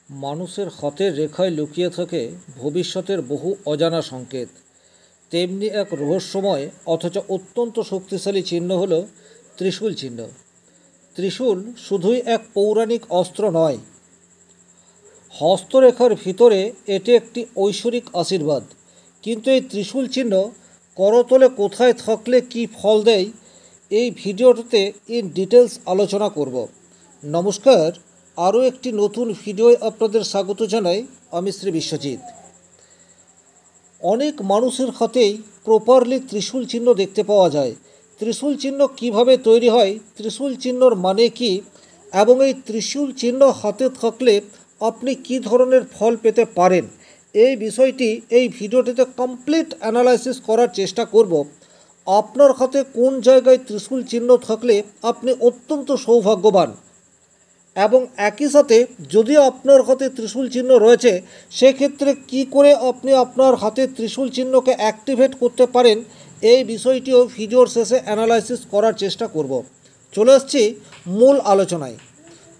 মানুষের হাতের রেখায় লুকিয়ে থাকে ভবিষ্যতের বহু অজানা সংকেত। তেমনি এক রহস্যময় অথচ অত্যন্ত শক্তিশালী চিহ্ন হল ত্রিশূল চিহ্ন। ত্রিশূল শুধুই এক পৌরাণিক অস্ত্র নয়, হস্তরেখার ভিতরে এটি একটি ঐশ্বরিক আশীর্বাদ। কিন্তু এই ত্রিশূল চিহ্ন করতলে কোথায় থাকলে কি ফল দেয়, এই ভিডিওটিতে ইন ডিটেলস আলোচনা করব। নমস্কার, আরও একটি নতুন ভিডিওয় আপনাদের স্বাগত জানাই। আমি শ্রী বিশ্বজিৎ। অনেক মানুষের হাতেই প্রপারলি ত্রিশূল চিহ্ন দেখতে পাওয়া যায়। ত্রিশূল চিহ্ন কিভাবে তৈরি হয়, ত্রিশূল চিহ্নর মানে কি, এবং এই ত্রিশূল চিহ্ন হাতে থাকলে আপনি কি ধরনের ফল পেতে পারেন, এই বিষয়টি এই ভিডিওটিতে কমপ্লিট অ্যানালাইসিস করার চেষ্টা করব। আপনার হাতে কোন জায়গায় ত্রিশূল চিহ্ন থাকলে আপনি অত্যন্ত সৌভাগ্যবান, এবং একই সাথে যদি আপনার হাতে ত্রিশূল চিহ্ন রয়েছে সেক্ষেত্রে কি করে আপনি আপনার হাতে ত্রিশূল চিহ্নকে অ্যাক্টিভেট করতে পারেন, এই বিষয়টিও ভিডিওর শেষে অ্যানালাইসিস করার চেষ্টা করব। চলে আসছি মূল আলোচনায়।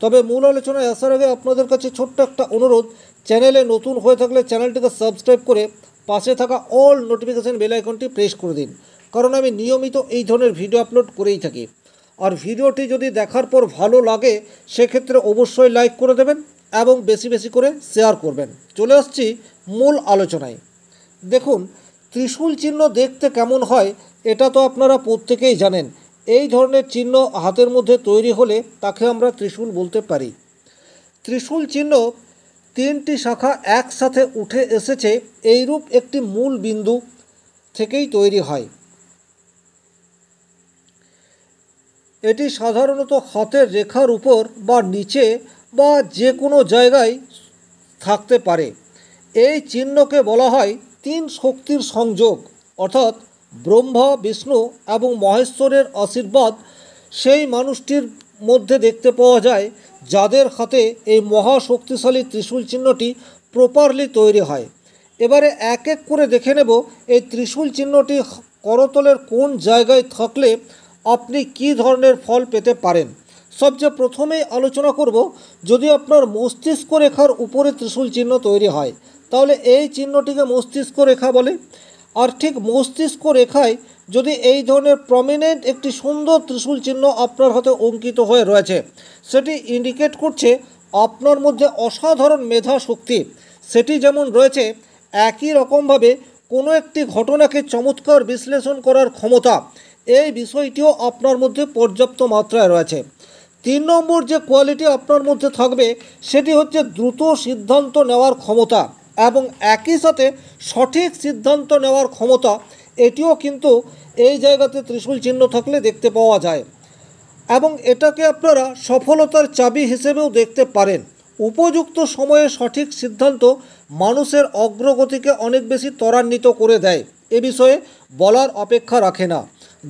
তবে মূল আলোচনায় আসার আগে আপনাদের কাছে ছোট্ট একটা অনুরোধ, চ্যানেলে নতুন হয়ে থাকলে চ্যানেলটিকে সাবস্ক্রাইব করে পাশে থাকা অল নোটিফিকেশান বেল আইকনটি প্রেস করে দিন, কারণ আমি নিয়মিত এই ধরনের ভিডিও আপলোড করেই থাকি। আর ভিডিওটি যদি দেখার পর ভালো লাগে সেক্ষেত্রে অবশ্যই লাইক করে দেবেন এবং বেশি বেশি করে শেয়ার করবেন। চলে আসছি মূল আলোচনায়। দেখুন, ত্রিশূল চিহ্ন দেখতে কেমন হয় এটা তো আপনারা প্রত্যেকেই জানেন। এই ধরনের চিহ্ন হাতের মধ্যে তৈরি হলে তাকে আমরা ত্রিশূল বলতে পারি। ত্রিশূল চিহ্ন তিনটি শাখা একসাথে উঠে এসেছে এইরূপ একটি মূল বিন্দু থেকেই তৈরি হয়। এটি সাধারণত হাতের রেখার উপর বা নিচে বা যে কোনো জায়গায় থাকতে পারে। এই চিহ্নকে বলা হয় তিন শক্তির সংযোগ, অর্থাৎ ব্রহ্মা, বিষ্ণু এবং মহেশ্বরের আশীর্বাদ সেই মানুষটির মধ্যে দেখতে পাওয়া যায় যাদের হাতে এই মহাশক্তিশালী ত্রিশূল চিহ্নটি প্রপারলি তৈরি হয়। এবারে এক এক করে দেখে নেব এই ত্রিশূল চিহ্নটি করতলের কোন জায়গায় থাকলে আপনি কি ধরনের ফল পেতে পারেন। সবচেয়ে প্রথমেই আলোচনা করব, যদি আপনার মস্তিষ্ক রেখার উপরে ত্রিশূল চিহ্ন তৈরি হয় তাহলে এই চিহ্নটিকে মস্তিষ্ক রেখা বলে। আর ঠিক মস্তিষ্ক রেখায় যদি এই ধরনের প্রমিনেন্ট একটি সুন্দর ত্রিশূল চিহ্ন আপনার হাতে অঙ্কিত হয়ে রয়েছে, সেটি ইন্ডিকেট করছে আপনার মধ্যে অসাধারণ মেধা শক্তি। সেটি যেমন রয়েছে, একই রকমভাবে কোনো একটি ঘটনাকে চমৎকার বিশ্লেষণ করার ক্ষমতা, এই বিষয়টিও আপনার মধ্যে পর্যাপ্ত মাত্রায় রয়েছে। 3 নম্বর যে কোয়ালিটি আপনার মধ্যে থাকবে সেটি হচ্ছে দ্রুত সিদ্ধান্ত নেওয়ার ক্ষমতা, এবং একই সাথে সঠিক সিদ্ধান্ত নেওয়ার ক্ষমতা, এটিও কিন্তু এই জায়গাতে ত্রিশূল চিহ্ন থাকলে দেখতে পাওয়া যায়, এবং এটাকে আপনারা সফলতার চাবি হিসেবেও দেখতে পারেন। উপযুক্ত সময়ে সঠিক সিদ্ধান্ত মানুষের অগ্রগতিকে অনেক বেশি ত্বরান্বিত করে দেয়, এ বিষয়ে বলার অপেক্ষা রাখে না।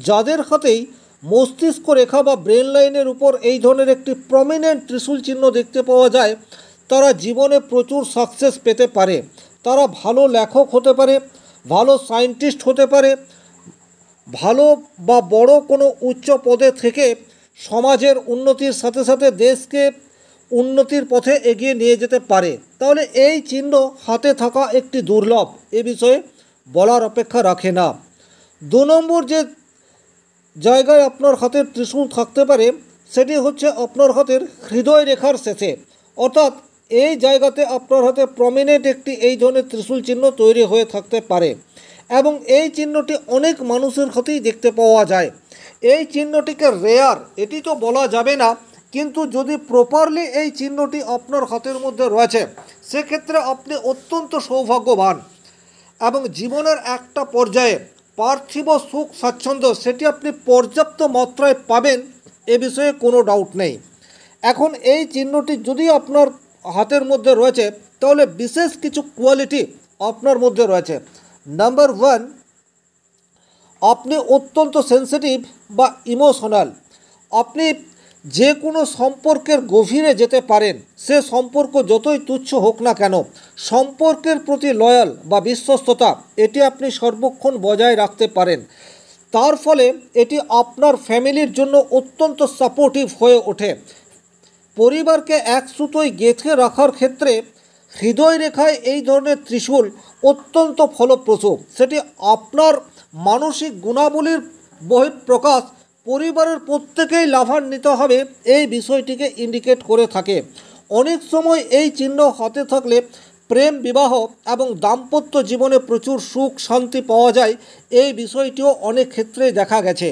যাদের হাতেই মস্তিষ্ক রেখা বা ব্রেন লাইনের উপর এই ধরনের একটি প্রমিনেন্ট ত্রিশূল চিহ্ন দেখতে পাওয়া যায় তারা জীবনে প্রচুর সাকসেস পেতে পারে। তারা ভালো লেখক হতে পারে, ভালো সায়েন্টিস্ট হতে পারে, ভালো বা বড় কোনো উচ্চ পদে থেকে সমাজের উন্নতির সাথে সাথে দেশকে উন্নতির পথে এগিয়ে নিয়ে যেতে পারে। তাহলে এই চিহ্ন হাতে থাকা একটি দুর্লভ, এ বিষয়ে বলার অপেক্ষা রাখে না। 2 নম্বর যে জায়গায় আপনার হাতের ত্রিশূল থাকতে পারে সেটি হচ্ছে আপনার হাতের হৃদয় রেখার শেষে, অর্থাৎ এই জায়গাতে আপনার হাতে প্রমিনেন্ট একটি এই ধরনের ত্রিশূল চিহ্ন তৈরি হয়ে থাকতে পারে, এবং এই চিহ্নটি অনেক মানুষের হাতেই দেখতে পাওয়া যায়। এই চিহ্নটিকে রেয়ার এটি তো বলা যাবে না, কিন্তু যদি প্রপারলি এই চিহ্নটি আপনার হাতের মধ্যে রয়েছে সেক্ষেত্রে আপনি অত্যন্ত সৌভাগ্যবান, এবং জীবনের একটা পর্যায়ে পার্থিব সুখ স্বাচ্ছন্দ্য সেটি আপনি পর্যাপ্ত মাত্রায় পাবেন, এ বিষয়ে কোনো ডাউট নেই। এখন এই চিহ্নটি যদি আপনার হাতের মধ্যে রয়েছে তাহলে বিশেষ কিছু কোয়ালিটি আপনার মধ্যে রয়েছে। নাম্বার 1, আপনি অত্যন্ত সেন্সিটিভ বা ইমোশনাল। আপনি যে কোনো সম্পর্কের গভীরে যেতে পারেন, সে সম্পর্ক যতই তুচ্ছ হোক না কেন, সম্পর্কের প্রতি লয়াল বা বিশ্বস্ততা এটি আপনি সর্বক্ষণ বজায় রাখতে পারেন। তার ফলে এটি আপনার ফ্যামিলির জন্য অত্যন্ত সাপোর্টিভ হয়ে ওঠে। পরিবারকে এক সুতোয় গেঁথে রাখার ক্ষেত্রে হৃদয় রেখায় এই ধরনের ত্রিশূল অত্যন্ত ফলপ্রসূ। সেটি আপনার মানসিক গুণাবলীর বহিঃপ্রকাশ পরিবারের প্রত্যেকেই লাভান্বিত হবে এই বিষয়টিকে ইন্ডিকেট করে থাকে। অনেক সময় এই চিহ্ন হাতে থাকলে প্রেম, বিবাহ এবং দাম্পত্য জীবনে প্রচুর সুখ শান্তি পাওয়া যায়, এই বিষয়টিও অনেক ক্ষেত্রে দেখা গেছে।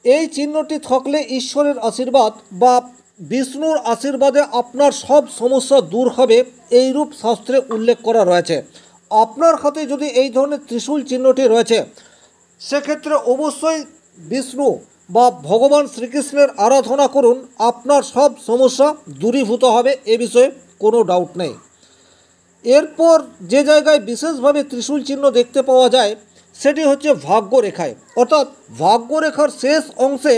এই চিহ্নটি থাকলে ঈশ্বরের আশীর্বাদ বা বিষ্ণুর আশীর্বাদে আপনার সব সমস্যা দূর হবে, এইরূপ শাস্ত্রে উল্লেখ করা রয়েছে। আপনার হাতে যদি এই ধরনের ত্রিশূল চিহ্নটি রয়েছে, সেক্ষেত্রে অবশ্যই বিষ্ণু বা ভগবান শ্রীকৃষ্ণের আরাধনা করুন, আপনার সব সমস্যা দূরীভূত হবে, এ বিষয়ে কোনো ডাউট নেই। এরপর যে জায়গায় বিশেষভাবে ত্রিশূল চিহ্ন দেখতে পাওয়া যায় সেটি হচ্ছে ভাগ্যরেখায়, অর্থাৎ ভাগ্যরেখার শেষ অংশে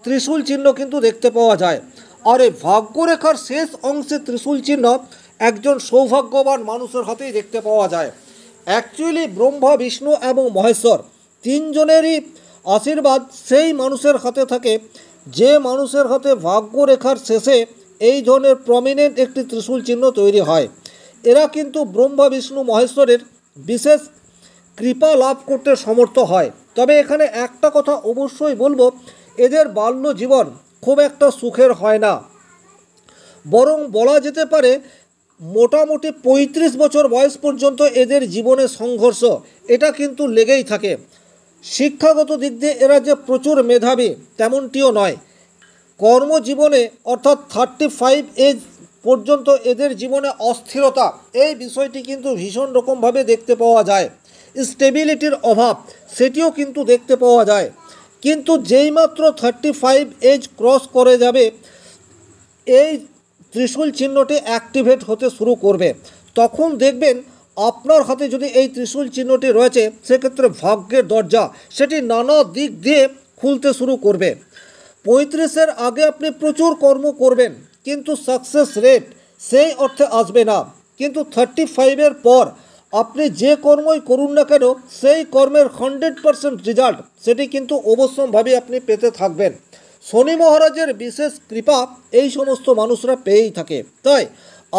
ত্রিশূল চিহ্ন কিন্তু দেখতে পাওয়া যায়। আর এই ভাগ্যরেখার শেষ অংশে ত্রিশূল চিহ্ন একজন সৌভাগ্যবান মানুষের হাতেই দেখতে পাওয়া যায়। অ্যাকচুয়ালি ব্রহ্মা, বিষ্ণু এবং মহেশ্বর তিনজনেরই আশীর্বাদ সেই মানুষের হাতে থাকে যে মানুষের হাতে ভাগ্যরেখার শেষে এই ধরনের প্রমিনেন্ট একটি ত্রিশূল চিহ্ন তৈরি হয়। এরা কিন্তু ব্রহ্মা, বিষ্ণু, মহেশ্বরের বিশেষ কৃপা লাভ করতে সমর্থ হয়। তবে এখানে একটা কথা অবশ্যই বলবো, এদের বাল্য জীবন খুব একটা সুখের হয় না, বরং বলা যেতে পারে মোটামুটি ৩৫ বছর বয়স পর্যন্ত এদের জীবনে সংঘর্ষ এটা কিন্তু লেগেই থাকে। শিক্ষাগত দিক দিয়ে এরা যে প্রচুর মেধাবী তেমনটিও নয়। কর্মজীবনে অর্থাৎ 35 এজ পর্যন্ত এদের জীবনে অস্থিরতা, এই বিষয়টি কিন্তু ভীষণ রকমভাবে দেখতে পাওয়া যায়। স্টেবিলিটির অভাব সেটিও কিন্তু দেখতে পাওয়া যায়। কিন্তু যেইমাত্র 35 এজ ক্রস করে যাবে এই ত্রিশূল চিহ্নটি অ্যাক্টিভেট হতে শুরু করবে, তখন দেখবেন আপনার হাতে যদি এই ত্রিশূল চিহ্নটি রয়েছে সেক্ষেত্রে ভাগ্যের দরজা সেটি নানা দিক দিয়ে খুলতে শুরু করবে। 35-এর আগে আপনি প্রচুর কর্ম করবেন কিন্তু সাকসেস রেট সেই অর্থে আসবে না, কিন্তু 35-এর পর আপনি যে কর্মই করুন না কেন সেই কর্মের 100% রেজাল্ট সেটি কিন্তু অবশ্যম্ভাবী আপনি পেতে থাকবেন। শনি মহারাজের বিশেষ কৃপা এই সমস্ত মানুষরা পেয়েই থাকে। তাই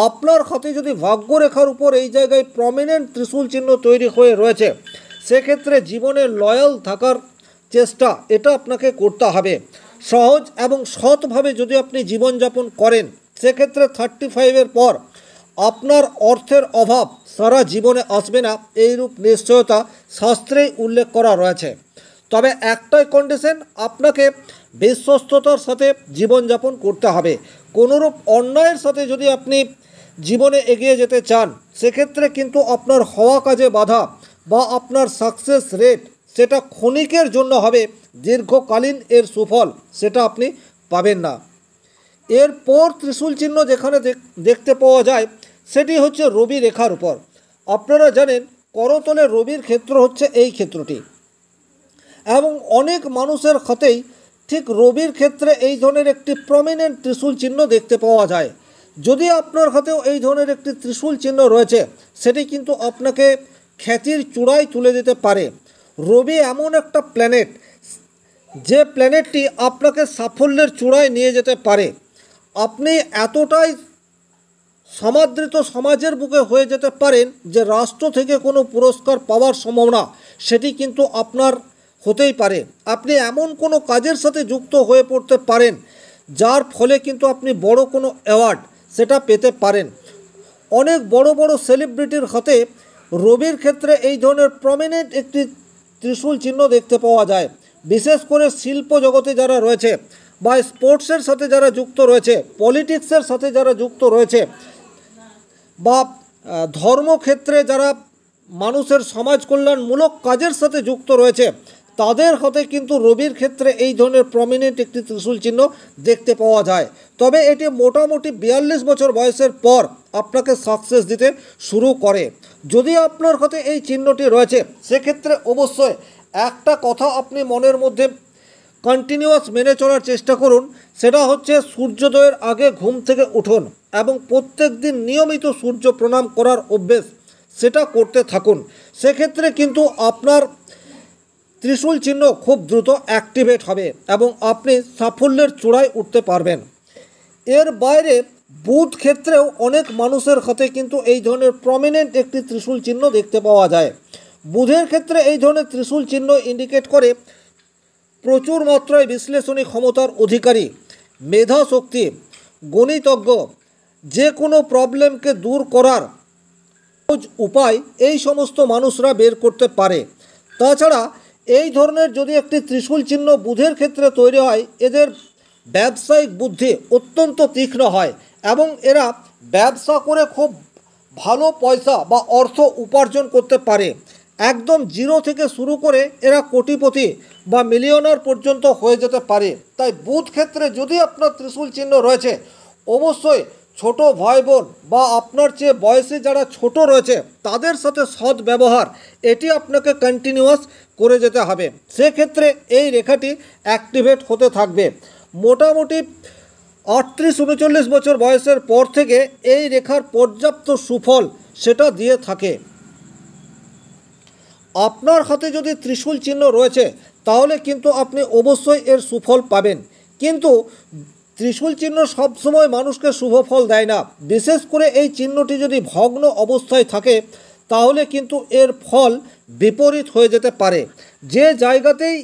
আপনার হাতে যদি ভাগ্যরেখার উপর এই জায়গায় প্রমিনেন্ট ত্রিশূল চিহ্ন তৈরি হয়ে রয়েছে, সেক্ষেত্রে জীবনে লয়াল থাকার চেষ্টা এটা আপনাকে করতে হবে। সহজ এবং সৎভাবে যদি আপনি জীবনযাপন করেন সেক্ষেত্রে 35-এর পর আপনার অর্থের অভাব সারা জীবনে আসবে না, এইরূপ নিশ্চয়তা শাস্ত্রেই উল্লেখ করা রয়েছে। তবে একটাই কন্ডিশন, আপনাকে বিশ্বস্ততার সাথে জীবনযাপন করতে হবে। কোনোরূপ অন্যায়ের সাথে যদি আপনি জীবনে এগিয়ে যেতে চান সেক্ষেত্রে কিন্তু আপনার হওয়া কাজে বাধা বা আপনার সাকসেস রেট সেটা ক্ষণিকের জন্য হবে, দীর্ঘকালীন এর সুফল সেটা আপনি পাবেন না। এরপর ত্রিশূল চিহ্ন যেখানে দেখতে পাওয়া যায় সেটি হচ্ছে রবি রেখার উপর। আপনারা জানেন করতলে রবির ক্ষেত্র হচ্ছে এই ক্ষেত্রটি, এবং অনেক মানুষের হাতেই ঠিক রবির ক্ষেত্রে এই ধরনের একটি প্রমিনেন্ট ত্রিশূল চিহ্ন দেখতে পাওয়া যায়। যদি আপনার হাতেও এই ধরনের একটি ত্রিশূল চিহ্ন রয়েছে সেটি কিন্তু আপনাকে খ্যাতির চূড়ায় তুলে দিতে পারে। রবি এমন একটা প্ল্যানেট যে প্ল্যানেটটি আপনাকে সাফল্যের চূড়ায় নিয়ে যেতে পারে। আপনি এতটাই সমাদৃত সমাজের বুকে হয়ে যেতে পারেন যে রাষ্ট্র থেকে কোনো পুরস্কার পাওয়ার সম্ভাবনা সেটি কিন্তু আপনার হতেই পারে। আপনি এমন কোনো কাজের সাথে যুক্ত হয়ে পড়তে পারেন যার ফলে কিন্তু আপনি বড় কোনো অ্যাওয়ার্ড সেটা পেতে পারেন। অনেক বড় বড় সেলিব্রিটির হাতে রবির ক্ষেত্রে এই ধরনের প্রমিনেন্ট একটি ত্রিশূল চিহ্ন দেখতে পাওয়া যায়। বিশেষ করে শিল্প জগতে যারা রয়েছে বা স্পোর্টসের সাথে যারা যুক্ত রয়েছে, পলিটিক্সের সাথে যারা যুক্ত রয়েছে বা ধর্মক্ষেত্রে যারা মানুষের সমাজ কল্যাণমূলক কাজের সাথে যুক্ত রয়েছে, তাদের হাতে কিন্তু রবির ক্ষেত্রে এই ধরনের প্রমিনেন্ট একটি ত্রিশূল চিহ্ন দেখতে পাওয়া যায়। তবে এটি মোটামুটি 42 বছর বয়সের পর আপনাকে সাকসেস দিতে শুরু করে। যদি আপনার হাতে এই চিহ্নটি রয়েছে সেক্ষেত্রে অবশ্যই একটা কথা আপনি মনের মধ্যে কন্টিনিউয়াস মেনে চলার চেষ্টা করুন, সেটা হচ্ছে সূর্যোদয়ের আগে ঘুম থেকে উঠুন এবং প্রত্যেক দিন নিয়মিত সূর্য প্রণাম করার অভ্যেস সেটা করতে থাকুন। সেক্ষেত্রে কিন্তু আপনার ত্রিশূল চিহ্ন খুব দ্রুত অ্যাক্টিভেট হবে এবং আপনি সাফল্যের চূড়ায় উঠতে পারবেন। এর বাইরে বুধ ক্ষেত্রেও অনেক মানুষের হাতে কিন্তু এই ধরনের প্রমিনেন্ট একটি ত্রিশূল চিহ্ন দেখতে পাওয়া যায়। বুধের ক্ষেত্রে এই ধরনের ত্রিশূল চিহ্ন ইন্ডিকেট করে প্রচুর মাত্রায় বিশ্লেষণী ক্ষমতার অধিকারী, মেধা শক্তি, গণিতজ্ঞ, যে কোনো প্রবলেমকে দূর করার উপায় এই সমস্ত মানুষরা বের করতে পারে। তাছাড়া এই ধরনের যদি একটি ত্রিশূল চিহ্ন বুধের ক্ষেত্রে তৈরি হয়, এদের ব্যবসায়িক বুদ্ধি অত্যন্ত তীক্ষ্ণ হয় এবং এরা ব্যবসা করে খুব ভালো পয়সা বা অর্থ উপার্জন করতে পারে। একদম জিরো থেকে শুরু করে এরা কোটিপতি বা মিলিয়নার পর্যন্ত হয়ে যেতে পারে। তাই বুধ ক্ষেত্রে যদি আপনার ত্রিশূল চিহ্ন রয়েছে, অবশ্যই ছোট ভাই বোন বা আপনার চেয়ে বয়সে যারা ছোট রয়েছে তাদের সাথে সৎ ব্যবহার এটি আপনাকে কন্টিনিউয়াস করে যেতে হবে। সেক্ষেত্রে এই রেখাটি অ্যাক্টিভেট হতে থাকবে। মোটামুটি 38-39 বছর বয়সের পর থেকে এই রেখার পর্যাপ্ত সুফল সেটা দিয়ে থাকে। আপনার হাতে যদি ত্রিশূল চিহ্ন রয়েছে তাহলে কিন্তু আপনি অবশ্যই এর সুফল পাবেন, কিন্তু ত্রিশূল চিহ্ন সবসময় মানুষকে শুভ ফল দেয় না। বিশেষ করে এই চিহ্নটি যদি ভগ্ন অবস্থায় থাকে তাহলে কিন্তু এর ফল বিপরীত হয়ে যেতে পারে। যে জায়গাতেই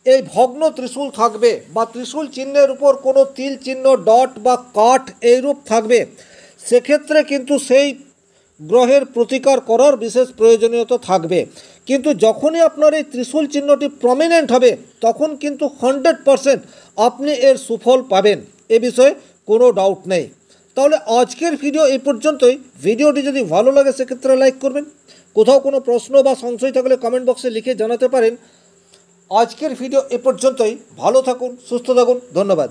এই ভগ্ন ত্রিশূল থাকবে বা ত্রিশূল চিহ্নের উপর কোনো তিল চিহ্ন, ডট বা কাঠ এইরূপ থাকবে, সেক্ষেত্রে কিন্তু সেই গ্রহের প্রতিকার করার বিশেষ প্রয়োজনীয়তা থাকবে। কিন্তু যখনই আপনার এই ত্রিশূল চিহ্নটি প্রমিনেন্ট হবে তখন কিন্তু 100% আপনি এর সুফল পাবেন, এ বিষয়ে কোনো ডাউট নেই। তাহলে আজকের ভিডিও এই পর্যন্তই। ভিডিওটি যদি ভালো লাগে সেক্ষেত্রে লাইক করবেন। কোথাও কোনো প্রশ্ন বা সংশয় থাকলে কমেন্ট বক্সে লিখে জানাতে পারেন। আজকের ভিডিও এ পর্যন্তই। ভালো থাকুন, সুস্থ থাকুন, ধন্যবাদ।